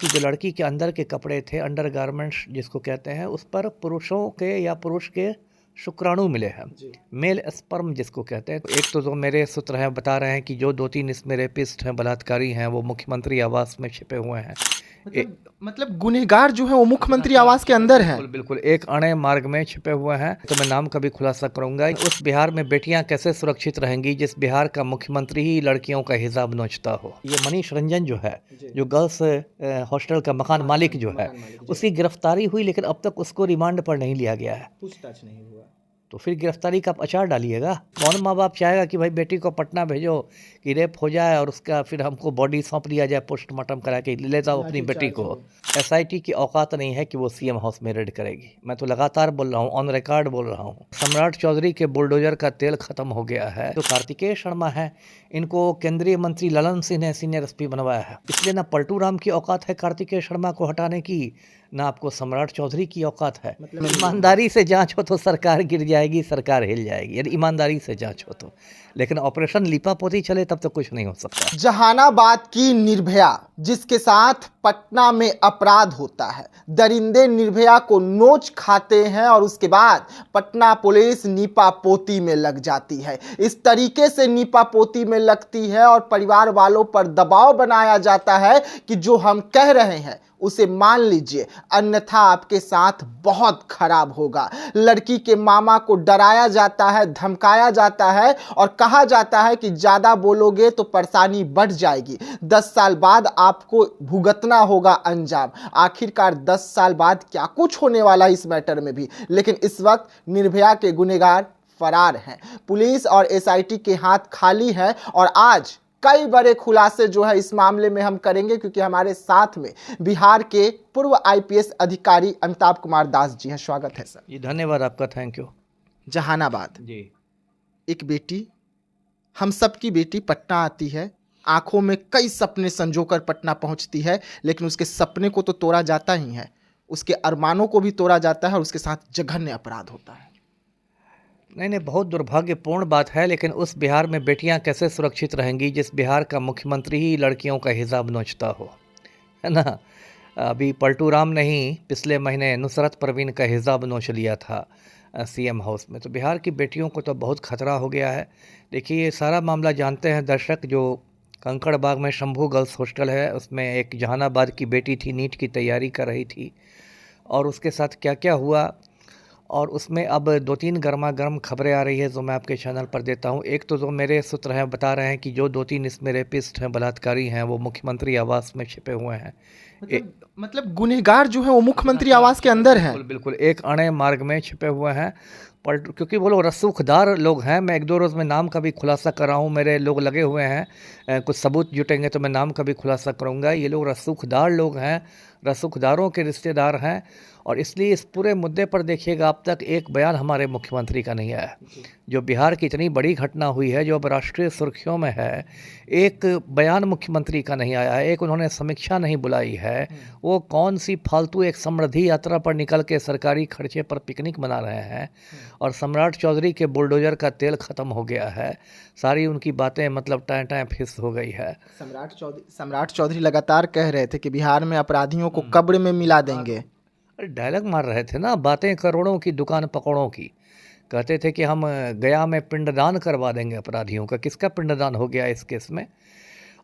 कि जो लड़की के अंदर के कपड़े थे, अंडरगारमेंट्स जिसको कहते हैं, उस पर पुरुषों के या पुरुष के शुक्राणु मिले हैं, मेल स्पर्म जिसको कहते हैं। तो एक तो जो मेरे सूत्र हैं बता रहे हैं कि जो 2-3 इसमें रेपिस्ट हैं, बलात्कारी हैं, वो मुख्यमंत्री आवास में छिपे हुए हैं। मतलब गुनहगार जो है वो मुख्यमंत्री आवास के अंदर है। बिल्कुल एक अणे मार्ग में छिपे हुए हैं। तो मैं नाम का भी खुलासा करूंगा। उस बिहार में बेटियां कैसे सुरक्षित रहेंगी जिस बिहार का मुख्यमंत्री ही लड़कियों का हिजाब नोचता हो। ये मनीष रंजन जो है, जो गर्ल्स हॉस्टल का मकान मालिक जो है, उसकी गिरफ्तारी हुई, लेकिन अब तक उसको रिमांड पर नहीं लिया गया है, पूछताछ नहीं हुआ। तो फिर गिरफ्तारी का आप अचार डालिएगा। कौन माँ बाप चाहेगा कि भाई बेटी को पटना भेजो कि रेप हो जाए और उसका फिर हमको बॉडी सौंप लिया जाए, पोस्टमार्टम करा के ले जाओ अपनी बेटी को। एसआईटी की औकात नहीं है कि वो सीएम हाउस में रेड करेगी। मैं तो लगातार बोल रहा हूँ, ऑन रिकॉर्ड बोल रहा हूँ। सम्राट चौधरी के बुलडोजर का तेल खत्म हो गया है। तो कार्तिकेय शर्मा है, इनको केंद्रीय मंत्री ललन सिंह ने सीनियर एसपी बनवाया है, इसलिए ना पलटू राम की औकात है कार्तिकेय शर्मा को हटाने की, ना आपको सम्राट चौधरी की औकात है। मतलब ईमानदारी से जांच हो तो सरकार गिर जाएगी, सरकार हिल जाएगी, यदि ईमानदारी से जांच हो तो। लेकिन ऑपरेशन लीपापोती चले तब तो कुछ नहीं हो सकता। जहानाबाद की निर्भया जिसके साथ पटना में अपराध होता है, दरिंदे निर्भया को नोच खाते हैं और उसके बाद पटना पुलिस नीपापोती में लग जाती है। इस तरीके से नीपापोती में लगती है और परिवार वालों पर दबाव बनाया जाता है कि जो हम कह रहे हैं उसे मान लीजिए, अन्यथा आपके साथ बहुत खराब होगा। लड़की के मामा को डराया जाता है, धमकाया जाता है और कहा जाता है कि ज्यादा बोलोगे तो परेशानी बढ़ जाएगी, 10 साल बाद आपको भुगतना होगा अंजाम। आखिरकार 10 साल बाद क्या कुछ होने वाला है इस मैटर में भी, लेकिन इस वक्त निर्भया के गुनहगार फरार हैं। पुलिस और एसआईटी के हाथ खाली हैं और आज कई बड़े खुलासे जो है इस मामले में हम करेंगे, क्योंकि हमारे साथ में बिहार के पूर्व आईपीएस अधिकारी अमिताभ कुमार दास जी हैं। स्वागत है सर। जी धन्यवाद आपका, थैंक यू। जहानाबाद जी, एक बेटी, हम सबकी बेटी पटना आती है, आंखों में कई सपने संजोकर पटना पहुंचती है, लेकिन उसके सपने को तो तोड़ा जाता ही है, उसके अरमानों को भी तोड़ा जाता है और उसके साथ जघन्य अपराध होता है। नहीं, बहुत दुर्भाग्यपूर्ण बात है। लेकिन उस बिहार में बेटियां कैसे सुरक्षित रहेंगी जिस बिहार का मुख्यमंत्री ही लड़कियों का हिजाब नोचता हो, है ना। अभी पलटू राम ने ही पिछले महीने नुसरत परवीन का हिजाब नोच लिया था सीएम हाउस में। तो बिहार की बेटियों को तो बहुत खतरा हो गया है। देखिए, ये सारा मामला जानते हैं दर्शक, जो कंकड़बाग में शंभू गर्ल्स हॉस्टल है, उसमें एक जहानाबाद की बेटी थी, नीट की तैयारी कर रही थी, और उसके साथ क्या क्या हुआ, और उसमें अब 2-3 गर्मा गर्म खबरें आ रही है जो मैं आपके चैनल पर देता हूं। एक तो जो मेरे सूत्र हैं बता रहे हैं कि जो 2-3 इसमें रेपिस्ट हैं, बलात्कारी हैं, वो मुख्यमंत्री आवास में छिपे हुए हैं। मतलब गुनहगार जो है वो मुख्यमंत्री आवास के अंदर है। बिल्कुल एक अणे मार्ग में छिपे हुए हैं, पर क्योंकि वो लोग रसूखदार लोग हैं। मैं 1-2 रोज़ में नाम का भी खुलासा कर रहा हूँ, मेरे लोग लगे हुए हैं, कुछ सबूत जुटेंगे तो मैं नाम का भी खुलासा करूँगा। ये लोग रसूखदार लोग हैं, रसूखदारों के रिश्तेदार हैं, और इसलिए इस पूरे मुद्दे पर देखिएगा अब तक एक बयान हमारे मुख्यमंत्री का नहीं आया। जो बिहार की इतनी बड़ी घटना हुई है, जो अब राष्ट्रीय सुर्खियों में है, एक बयान मुख्यमंत्री का नहीं आया है, एक उन्होंने समीक्षा नहीं बुलाई है। वो कौन सी फालतू एक समृद्धि यात्रा पर निकल के सरकारी खर्चे पर पिकनिक मना रहे हैं, और सम्राट चौधरी के बुलडोजर का तेल खत्म हो गया है। सारी उनकी बातें मतलब टाँ टाँ फिस हो गई है। सम्राट चौधरी लगातार कह रहे थे कि बिहार में अपराधियों को कब्र में मिला देंगे। डायलॉग मार रहे थे ना, बातें करोड़ों की दुकान पकौड़ों की। कहते थे कि हम गया में पिंडदान करवा देंगे अपराधियों का। किसका पिंडदान हो गया इस केस में।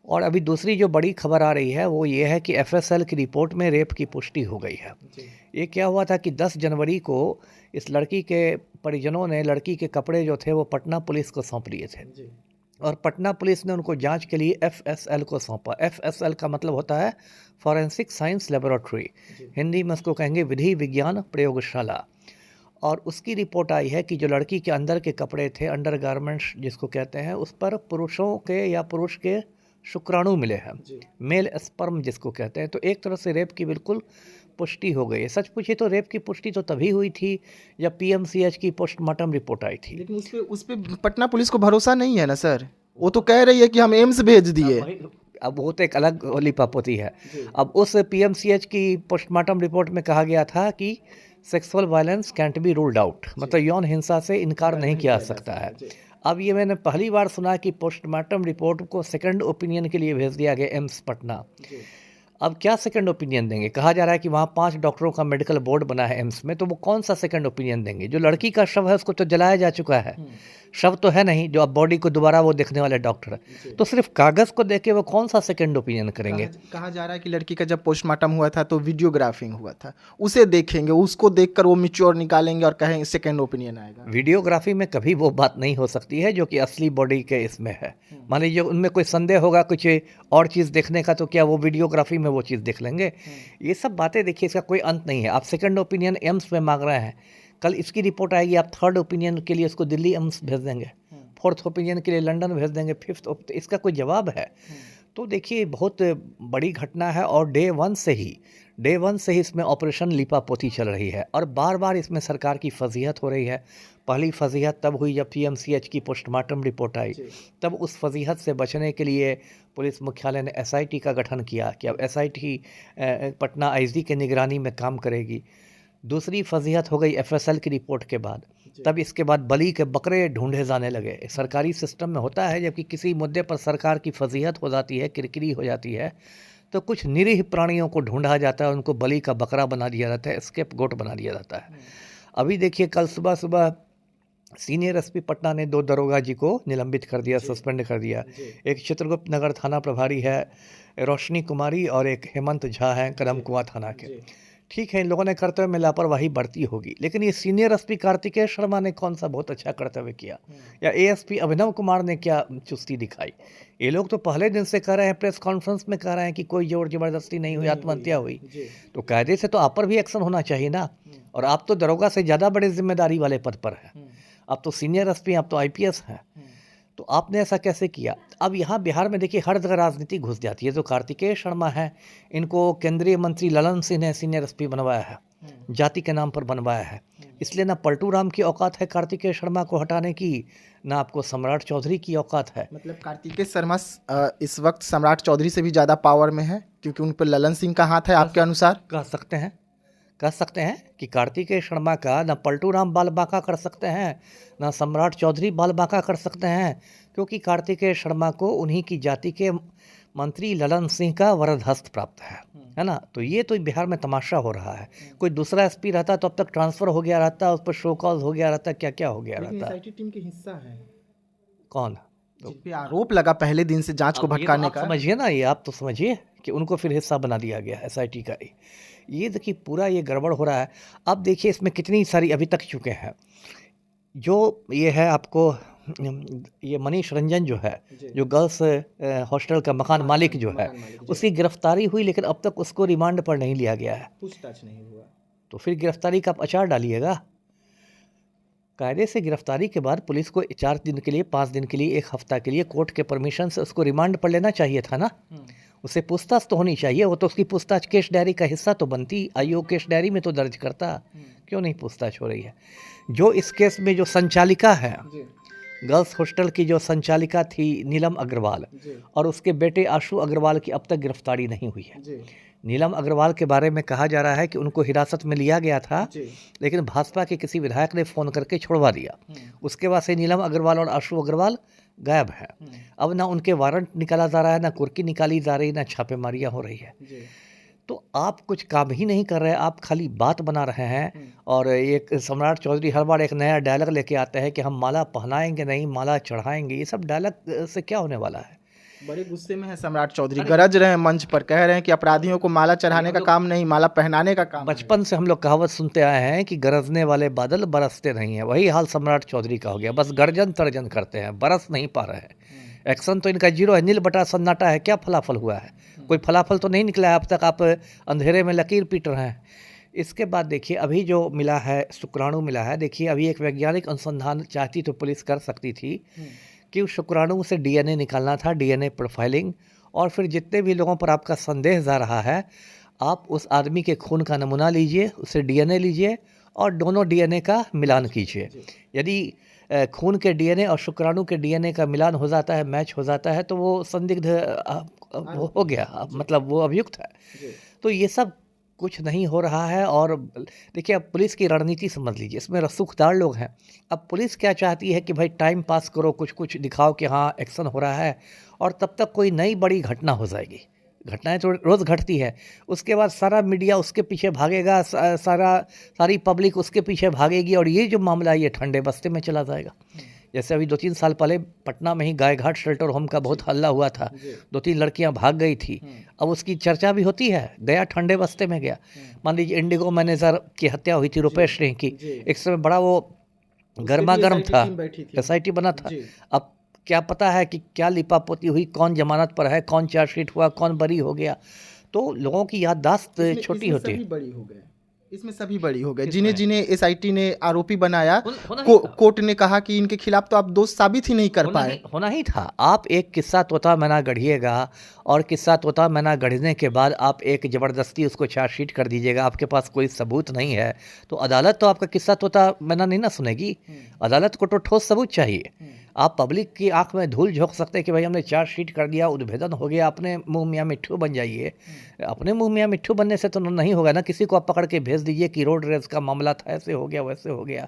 और अभी दूसरी जो बड़ी खबर आ रही है वो ये है कि एफएसएल की रिपोर्ट में रेप की पुष्टि हो गई है। ये क्या हुआ था कि 10 जनवरी को इस लड़की के परिजनों ने लड़की के कपड़े जो थे वो पटना पुलिस को सौंप दिए थे, और पटना पुलिस ने उनको जांच के लिए एफएसएल को सौंपा। एफएसएल का मतलब होता है फॉरेंसिक साइंस लेबोरेटरी, हिंदी में उसको कहेंगे विधि विज्ञान प्रयोगशाला। और उसकी रिपोर्ट आई है कि जो लड़की के अंदर के कपड़े थे, अंडरगारमेंट्स जिसको कहते हैं, उस पर पुरुषों के या पुरुष के शुक्राणु मिले हैं, मेल स्पर्म जिसको कहते हैं। तो एक तरह से रेप की बिल्कुल पुष्टि हो गई है। सच पूछे तो रेप की पुष्टि तो तभी हुई थी जब पीएमसीएच की पोस्टमार्टम रिपोर्ट आई थी। लेकिन उस पे पटना पुलिस को भरोसा नहीं है ना सर। वो तो कह रही है कि हम एम्स भेज दिए। अब वो तो एक अलग लिपापोती है। अब उस पीएमसीएच की पोस्टमार्टम रिपोर्ट में कहा गया था कि sexual violence cantt be ruled out, मतलब यौन हिंसा से इनकार नहीं किया जा सकता है। अब ये मैंने पहली बार सुना कि पोस्टमार्टम रिपोर्ट को सेकंड ओपिनियन के लिए भेज दिया गया एम्स पटना। अब क्या सेकंड ओपिनियन देंगे? कहा जा रहा है कि वहाँ 5 डॉक्टरों का मेडिकल बोर्ड बना है एम्स में, तो वो कौन सा सेकंड ओपिनियन देंगे? जो लड़की का शव है उसको तो जलाया जा चुका है, शव तो है नहीं जो अब बॉडी को दोबारा वो देखने वाले डॉक्टर है, तो सिर्फ कागज़ को देख के वो कौन सा सेकंड ओपिनियन करेंगे? कहा जा रहा है कि लड़की का जब पोस्टमार्टम हुआ था तो वीडियोग्राफिंग हुआ था, उसे देखेंगे, उसको देखकर वो मिच्योर निकालेंगे और कहेंगे सेकंड ओपिनियन आएगा। वीडियोग्राफी में कभी वो बात नहीं हो सकती है जो कि असली बॉडी के इसमें है। मान लीजिए उनमें कोई संदेह होगा कुछ और चीज़ देखने का, तो क्या वो वीडियोग्राफी में वो चीज़ देख लेंगे? ये सब बातें देखिए, इसका कोई अंत नहीं है। आप सेकंड ओपिनियन एम्स में मांग रहे हैं, कल इसकी रिपोर्ट आएगी, आप थर्ड ओपिनियन के लिए उसको दिल्ली एम्स भेज देंगे, फोर्थ ओपिनियन के लिए लंदन भेज देंगे, फिफ्थ इसका कोई जवाब है? तो देखिए बहुत बड़ी घटना है और डे वन से ही इसमें ऑपरेशन लीपापोती चल रही है और बार बार इसमें सरकार की फजीहत हो रही है। पहली फजीहत तब हुई जब पीएमसीएच की पोस्टमार्टम रिपोर्ट आई, तब उस फजीहत से बचने के लिए पुलिस मुख्यालय ने एसआईटी का गठन किया कि अब एसआईटी पटना आईजी के निगरानी में काम करेगी। दूसरी फजीहत हो गई एफएसएल की रिपोर्ट के बाद, तब इसके बाद बली के बकरे ढूंढे जाने लगे। सरकारी सिस्टम में होता है जबकि किसी मुद्दे पर सरकार की फजीहत हो जाती है, किरकिरी हो जाती है, तो कुछ निरीह प्राणियों को ढूंढा जाता है, उनको बली का बकरा बना दिया जाता है, स्केप गोट बना दिया जाता है। अभी देखिए कल सुबह सीनियर एसपी पटना ने 2 दरोगा जी को निलंबित कर दिया, सस्पेंड कर दिया। एक चित्रगुप्त नगर थाना प्रभारी है रोशनी कुमारी और एक हेमंत झा है कदम कुआं थाना के। ठीक है, इन लोगों ने कर्तव्य में लापरवाही बरती होगी, लेकिन ये सीनियर एसपी कार्तिकेय शर्मा ने कौन सा बहुत अच्छा कर्तव्य किया, या एएसपी अभिनव कुमार ने क्या चुस्ती दिखाई? ये लोग तो पहले दिन से कह रहे हैं, प्रेस कॉन्फ्रेंस में कह रहे हैं कि कोई जोर जबरदस्ती नहीं हुई, आत्महत्या हुई, तो कायदे से तो आप पर भी एक्शन होना चाहिए ना। और आप तो दरोगा से ज़्यादा बड़े जिम्मेदारी वाले पद पर हैं, आप तो सीनियर एसपी, आप तो आईपीएस हैं, तो आपने ऐसा कैसे किया? अब यहाँ बिहार में देखिए हर जगह राजनीति घुस जाती है। जो कार्तिकेय शर्मा है, इनको केंद्रीय मंत्री ललन सिंह ने सीनियर एसपी बनवाया है, जाति के नाम पर बनवाया है, इसलिए ना पलटू राम की औकात है कार्तिकेय शर्मा को हटाने की, ना आपको सम्राट चौधरी की औकात है। मतलब कार्तिकेय शर्मा इस वक्त सम्राट चौधरी से भी ज़्यादा पावर में है क्योंकि उन पर ललन सिंह का हाथ है आपके अनुसार? कह सकते हैं कि कार्तिकेय शर्मा का ना पलटू राम बाल बांका कर सकते हैं, ना सम्राट चौधरी बाल बांका कर सकते हैं, क्योंकि कार्तिकेय शर्मा को उन्हीं की जाति के मंत्री ललन सिंह का वरद हस्त प्राप्त है ना। तो ये तो बिहार में तमाशा हो रहा है। कोई दूसरा एसपी रहता तो अब तक ट्रांसफर हो गया रहता, उस पर शो कॉज हो गया रहता, क्या क्या हो गया रहता। एसआईटी टीम के हिस्सा है कौन? जिस पे आरोप लगा पहले दिन से जांच को भटकाने का। समझिए ना, ये आप तो समझिए कि उनको फिर हिस्सा बना दिया गया एसआईटी का। ये देखिए पूरा ये गड़बड़ हो रहा है। अब देखिए इसमें कितनी सारी अभी तक चुके हैं। जो ये है आपको ये मनीष रंजन जो है, जो गर्ल्स हॉस्टल का मकान मालिक जो है, उसकी गिरफ्तारी हुई, लेकिन अब तक उसको रिमांड पर नहीं लिया गया है, पूछताछ नहीं हुआ। तो फिर गिरफ्तारी का आप अचार डालिएगा। कायदे से गिरफ्तारी के बाद पुलिस को 4 दिन के लिए, 5 दिन के लिए, 1 हफ्ता के लिए कोर्ट के परमिशन से उसको रिमांड पर लेना चाहिए था ना। उससे पूछताछ तो होनी चाहिए, वो तो उसकी पूछताछ केस डायरी का हिस्सा तो बनती, आईओ केस डायरी में तो दर्ज करता, क्यों नहीं पूछताछ हो रही है? जो इस केस में जो संचालिका है, गर्ल्स हॉस्टल की जो संचालिका थी नीलम अग्रवाल, और उसके बेटे आशु अग्रवाल की अब तक गिरफ्तारी नहीं हुई है। नीलम अग्रवाल के बारे में कहा जा रहा है कि उनको हिरासत में लिया गया था, लेकिन भाजपा के किसी विधायक ने फ़ोन करके छुड़वा दिया। उसके बाद से नीलम अग्रवाल और आशु अग्रवाल गायब है। अब ना उनके वारंट निकाला जा रहा है, ना कुर्की निकाली जा रही, ना छापेमारियां हो रही है। तो आप कुछ काम ही नहीं कर रहे, आप खाली बात बना रहे हैं। और एक सम्राट चौधरी हर बार एक नया डायलॉग लेके आते हैं कि हम माला पहनाएंगे नहीं, माला चढ़ाएंगे। ये सब डायलॉग से क्या होने वाला है? बड़े गुस्से में है सम्राट चौधरी, गरज रहे हैं मंच पर, कह रहे हैं कि अपराधियों को माला चढ़ाने का काम नहीं, माला पहनाने का काम। बचपन से हम लोग कहावत सुनते आए हैं कि गरजने वाले बादल बरसते नहीं है, वही हाल सम्राट चौधरी का हो गया। बस गर्जन तर्जन करते हैं, बरस नहीं पा रहे हैं। एक्शन तो इनका जीरो है, नील बटा सन्नाटा है। क्या फलाफल हुआ है? कोई फलाफल तो नहीं निकला है अब तक, आप अंधेरे में लकीर पीट रहे हैं। इसके बाद देखिए अभी जो मिला है, शुक्राणु मिला है। देखिए अभी एक वैज्ञानिक अनुसंधान चाहती तो पुलिस कर सकती थी कि उस शुक्राणु से डीएनए निकालना था, डीएनए प्रोफाइलिंग, और फिर जितने भी लोगों पर आपका संदेह जा रहा है, आप उस आदमी के खून का नमूना लीजिए, उससे डीएनए लीजिए और दोनों डीएनए का मिलान कीजिए। यदि खून के डीएनए और शुक्राणु के डीएनए का मिलान हो जाता है, मैच हो जाता है, तो वो संदिग्ध हो गया, मतलब वो अभियुक्त है। तो ये सब कुछ नहीं हो रहा है। और देखिए अब पुलिस की रणनीति समझ लीजिए, इसमें रसूखदार लोग हैं। अब पुलिस क्या चाहती है कि भाई टाइम पास करो, कुछ कुछ दिखाओ कि हाँ एक्शन हो रहा है, और तब तक कोई नई बड़ी घटना हो जाएगी। घटनाएं तो रोज़ घटती है। उसके बाद सारा मीडिया उसके पीछे भागेगा, सारी पब्लिक उसके पीछे भागेगी और ये जो मामला है ये ठंडे बस्ते में चला जाएगा। जैसे अभी 2-3 साल पहले पटना में ही गायघाट शेल्टर होम का बहुत हल्ला हुआ था, 2-3 लड़कियां भाग गई थी। अब उसकी चर्चा भी होती है, गया ठंडे बस्ते में गया। मान लीजिए इंडिगो मैनेजर की हत्या हुई थी रुपेश सिंह की, एक समय बड़ा वो गर्मा गर्म था, एसआईटी बना था। अब क्या पता है कि क्या लिपापोती हुई, कौन जमानत पर है, कौन चार्जशीट हुआ, कौन बरी हो गया। तो लोगों की याददाश्त छोटी होती है। बड़ी हो गए, इसमें सभी बड़ी हो गए, जिन्हें जिन्हें एसआईटी ने आरोपी बनाया, होना ही था। कोर्ट ने कहा कि इनके खिलाफ तो आप दोष साबित ही नहीं कर पाए। होना ही था। आप एक किस्सा तोता मैना गढ़िएगा और किस्सा तोता मैना गढ़ने के बाद आप एक ज़बरदस्ती उसको चार्जशीट कर दीजिएगा, आपके पास कोई सबूत नहीं है, तो अदालत तो आपका किस्सा तोता मैना नहीं ना सुनेगी। अदालत को तो ठोस सबूत चाहिए। आप पब्लिक की आंख में धूल झोंक सकते हैं कि भाई हमने चार्जशीट कर दिया, उद्भेदन हो गया, अपने मुंह मियाँ मिट्ठू बन जाइए। अपने मुंह मियाँ मिट्ठू बनने से तो नहीं होगा ना। किसी को आप पकड़ के भेज दीजिए कि रोड रेस का मामला था, ऐसे हो गया वैसे हो गया।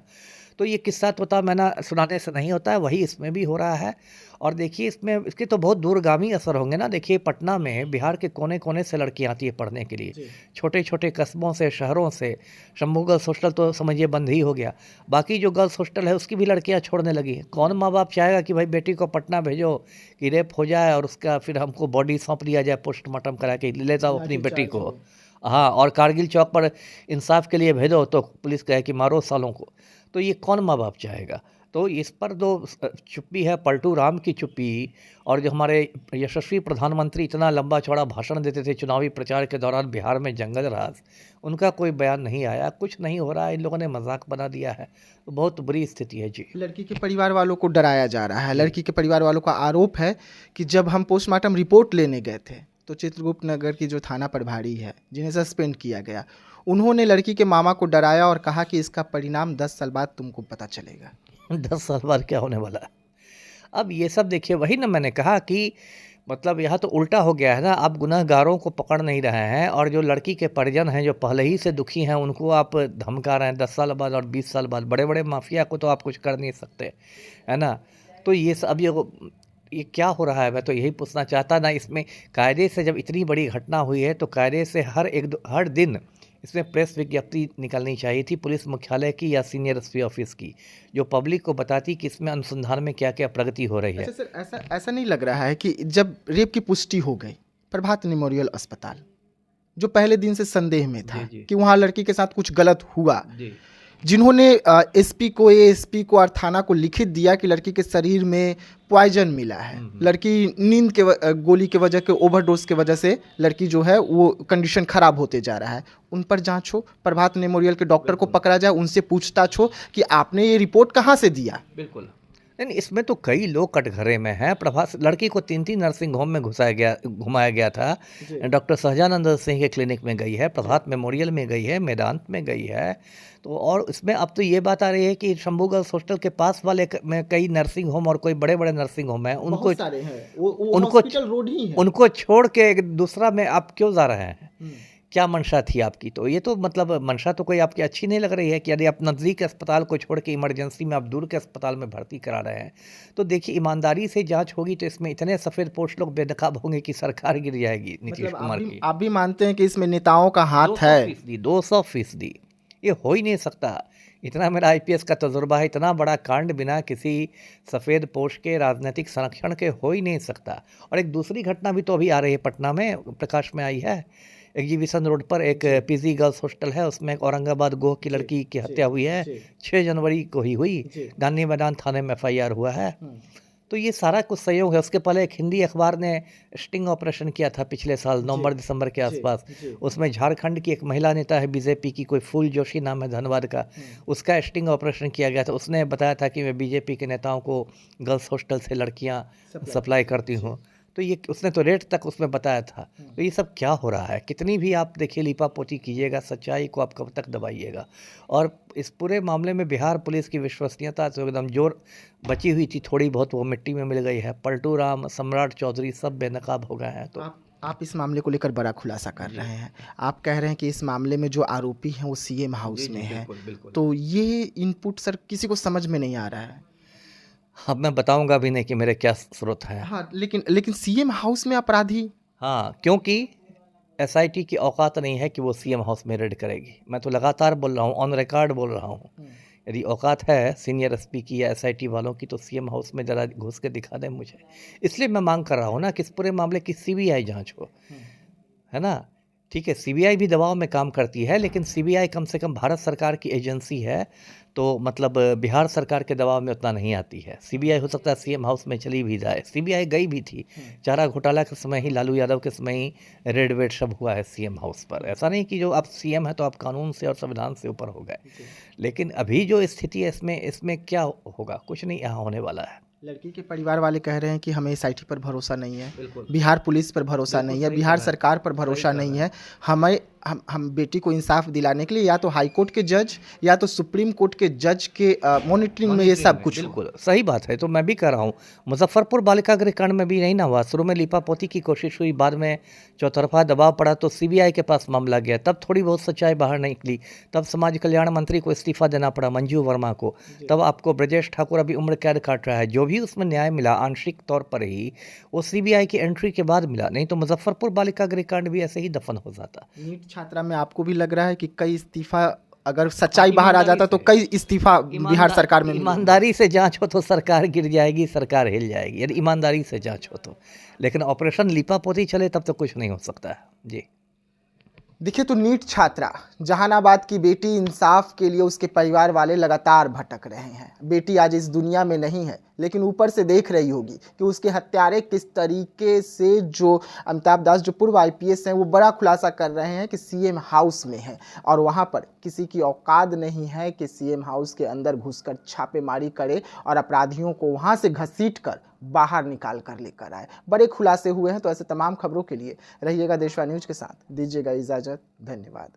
तो ये किस्सा तोता मैना सुनाने से नहीं होता है, वही इसमें भी हो रहा है। और देखिए इसमें इसके तो बहुत दूरगामी असर होंगे ना। देखिए पटना में बिहार के कोने कोने से लड़कियां आती है पढ़ने के लिए, छोटे छोटे कस्बों से, शहरों से। शंभू गर्ल्स हॉस्टल तो समझिए बंद ही हो गया, बाकी जो गर्ल्स हॉस्टल है उसकी भी लड़कियां छोड़ने लगी हैं। कौन माँ बाप चाहेगा कि भाई बेटी को पटना भेजो कि रेप हो जाए और उसका फिर हमको बॉडी सौंप दिया जाए, पोस्टमार्टम करा के ले जाओ अपनी बेटी को। हाँ, और कारगिल चौक पर इंसाफ के लिए भेजो तो पुलिस कहे कि मारो सालों को। तो ये कौन माँ बाप चाहेगा। तो इस पर जो चुप्पी है, पलटू राम की चुप्पी, और जो हमारे यशस्वी प्रधानमंत्री इतना लंबा चौड़ा भाषण देते थे चुनावी प्रचार के दौरान बिहार में जंगल राज, उनका कोई बयान नहीं आया, कुछ नहीं हो रहा है। इन लोगों ने मजाक बना दिया है। तो बहुत बुरी स्थिति है जी। लड़की के परिवार वालों को डराया जा रहा है। लड़की के परिवार वालों का आरोप है कि जब हम पोस्टमार्टम रिपोर्ट लेने गए थे तो चित्रगुप्त नगर की जो थाना प्रभारी है, जिन्हें सस्पेंड किया गया, उन्होंने लड़की के मामा को डराया और कहा कि इसका परिणाम 10 साल बाद तुमको पता चलेगा। 10 साल बाद क्या होने वाला है। अब ये सब देखिए, वही ना मैंने कहा कि मतलब यहाँ तो उल्टा हो गया है ना। आप गुनहगारों को पकड़ नहीं रहे हैं और जो लड़की के परिजन हैं जो पहले ही से दुखी हैं उनको आप धमका रहे हैं 10 साल बाद और 20 साल बाद। बड़े बड़े माफिया को तो आप कुछ कर नहीं सकते, है ना। तो ये सब ये क्या हो रहा है, मैं तो यही पूछना चाहता ना। इसमें कायदे से जब इतनी बड़ी घटना हुई है तो कायदे से हर दिन इसमें प्रेस विज्ञप्ति निकलनी चाहिए थी, पुलिस मुख्यालय की या सीनियर एसपी ऑफिस की, जो पब्लिक को बताती कि इसमें अनुसंधान में क्या क्या प्रगति हो रही है। अच्छा सर, ऐसा नहीं लग रहा है कि जब रेप की पुष्टि हो गई प्रभात मेमोरियल अस्पताल, जो पहले दिन से संदेह में था कि वहाँ लड़की के साथ कुछ गलत हुआ, जिन्होंने एसपी को, एएसपी को और थाना को लिखित दिया कि लड़की के शरीर में पॉइजन मिला है, लड़की नींद के गोली के वजह के ओवरडोज के वजह से लड़की जो है वो कंडीशन खराब होते जा रहा है, उन पर जांच हो, प्रभात मेमोरियल के डॉक्टर को पकड़ा जाए, उनसे पूछताछ हो कि आपने ये रिपोर्ट कहाँ से दिया। बिल्कुल नहीं, इसमें तो कई लोग कटघरे में हैं। प्रभात लड़की को 3 नर्सिंग होम में घुमाया गया था। डॉक्टर सहजानंद सिंह के क्लिनिक में गई है, प्रभात मेमोरियल में गई है, मेदांत में गई है। तो और इसमें अब तो ये बात आ रही है कि शंभू गर्ल्स हॉस्टल के पास वाले में कई नर्सिंग होम और कोई बड़े बड़े नर्सिंग होम हैं, उनको छोड़ के एक दूसरा में आप क्यों जा रहे हैं। क्या मंशा थी आपकी। तो ये तो मतलब मंशा तो कोई आपकी अच्छी नहीं लग रही है कि यदि आप नज़दीक के अस्पताल को छोड़ के इमरजेंसी में आप दूर के अस्पताल में भर्ती करा रहे हैं। तो देखिए ईमानदारी से जांच होगी तो इसमें इतने सफ़ेद पोस्ट लोग बेनकाब होंगे कि सरकार गिर जाएगी नीतीश कुमार की। आप भी मानते हैं कि इसमें नेताओं का हाथ है? 200%। ये हो ही नहीं सकता। इतना मेरा आईपीएस का तजुर्बा है, इतना बड़ा कांड बिना किसी सफ़ेद पोश के राजनीतिक संरक्षण के हो ही नहीं सकता। और एक दूसरी घटना भी तो अभी आ रही है, पटना में प्रकाश में आई है। एग्जीबिशन रोड पर एक पीजी गर्ल्स हॉस्टल है, उसमें एक औरंगाबाद गोह की लड़की की हत्या हुई है, 6 जनवरी को ही हुई। गांधी मैदान थाने में FIR हुआ है। तो ये सारा कुछ सहयोग है। उसके पहले एक हिंदी अखबार ने स्टिंग ऑपरेशन किया था पिछले साल नवंबर-दिसंबर के आसपास। उसमें झारखंड की एक महिला नेता है बीजेपी की, कोई फूल जोशी नाम है धनबाद का, उसका स्टिंग ऑपरेशन किया गया था। उसने बताया था कि मैं बीजेपी के नेताओं को गर्ल्स हॉस्टल से लड़कियां सप्लाई करती हूँ। तो ये उसने तो रेट तक उसमें बताया था। तो ये सब क्या हो रहा है। कितनी भी आप देखिए लिपापोती कीजिएगा, सच्चाई को आप कब तक दबाइएगा। और इस पूरे मामले में बिहार पुलिस की विश्वसनीयता तो एकदम जोर बची हुई थी, थोड़ी बहुत वो मिट्टी में मिल गई है। पलटू राम, सम्राट चौधरी सब बेनकाब हो गए हैं। तो आप इस मामले को लेकर बड़ा खुलासा कर रहे हैं। आप कह रहे हैं कि इस मामले में जो आरोपी हैं वो CM हाउस में है। तो ये इनपुट सर किसी को समझ में नहीं आ रहा है। अब मैं बताऊंगा भी नहीं कि मेरे क्या स्रोत हैं। हाँ, लेकिन CM हाउस में अपराधी हाँ, क्योंकि एसआईटी की औकात नहीं है कि वो सीएम हाउस में रेड करेगी। मैं तो लगातार बोल रहा हूँ, ऑन रिकॉर्ड बोल रहा हूँ। यदि औकात है सीनियर एसपी की या एसआईटी वालों की तो सीएम हाउस में ज़रा घुस के दिखा दें मुझे। इसलिए मैं मांग कर रहा हूँ ना कि इस पूरे मामले की सीबीआई जांच हो, है ना। ठीक है, सीबीआई भी दबाव में काम करती है, लेकिन सीबीआई कम से कम भारत सरकार की एजेंसी है, तो मतलब बिहार सरकार के दबाव में उतना नहीं आती है। सीबीआई हो सकता है सीएम हाउस में चली भी जाए, सीबीआई गई भी थी चारा घोटाला के समय ही, लालू यादव के समय ही रेड वेड सब हुआ है सीएम हाउस पर। ऐसा नहीं कि जो आप सीएम है तो आप कानून से और संविधान से ऊपर हो गए, लेकिन अभी जो स्थिति है इसमें क्या होगा, कुछ नहीं यहाँ होने वाला है। लड़की के परिवार वाले कह रहे हैं कि हमें एसआईटी पर भरोसा नहीं है, बिल्कुल। बिहार पुलिस पर भरोसा बिल्कुल नहीं है, सही बिहार कह रहे हैं। सरकार पर भरोसा नहीं है। हमें हम बेटी को इंसाफ दिलाने के लिए या तो हाई कोर्ट के जज या तो सुप्रीम कोर्ट के जज के मॉनिटरिंग में ये सब कुछ हो। बिल्कुल सही बात है। तो मैं भी कह रहा हूँ, मुजफ्फरपुर बालिका गृह कांड में भी नहीं ना हुआ, शुरू में लीपापोती की कोशिश हुई, बाद में चौतरफा दबाव पड़ा तो सीबीआई के पास मामला गया, तब थोड़ी बहुत सच्चाई बाहर निकली, तब समाज कल्याण मंत्री को इस्तीफा देना पड़ा, मंजू वर्मा को, तब आपको ब्रजेश ठाकुर अभी उम्र कैद काट रहा है। जो भी उसमें न्याय मिला आंशिक तौर पर ही वो सीबीआई की एंट्री के बाद मिला, नहीं तो मुजफ्फरपुर बालिका गृह कांड भी ऐसे ही दफन हो जाता। नीट छात्रा में आपको भी लग रहा है कि कई इस्तीफा, अगर सच्चाई बाहर आ जाता तो कई इस्तीफा बिहार सरकार में ईमानदारी से जांच हो तो सरकार गिर जाएगी, सरकार हिल जाएगी, यदि ईमानदारी से जांच हो तो। लेकिन ऑपरेशन लीपापोती चले तब तो कुछ नहीं हो सकता है जी। देखिए, तो नीट छात्रा जहानाबाद की बेटी, इंसाफ के लिए उसके परिवार वाले लगातार भटक रहे हैं। बेटी आज इस दुनिया में नहीं है, लेकिन ऊपर से देख रही होगी कि उसके हत्यारे किस तरीके से, जो अमिताभ दास जो पूर्व आईपीएस हैं, वो बड़ा खुलासा कर रहे हैं कि सीएम हाउस में है और वहां पर किसी की औकात नहीं है कि सीएम हाउस के अंदर घुसकर छापेमारी करे और अपराधियों को वहां से घसीट कर बाहर निकाल कर लेकर आए। बड़े खुलासे हुए हैं। तो ऐसे तमाम खबरों के लिए रहिएगा देशवा न्यूज के साथ, दीजिएगा इजाजत, धन्यवाद।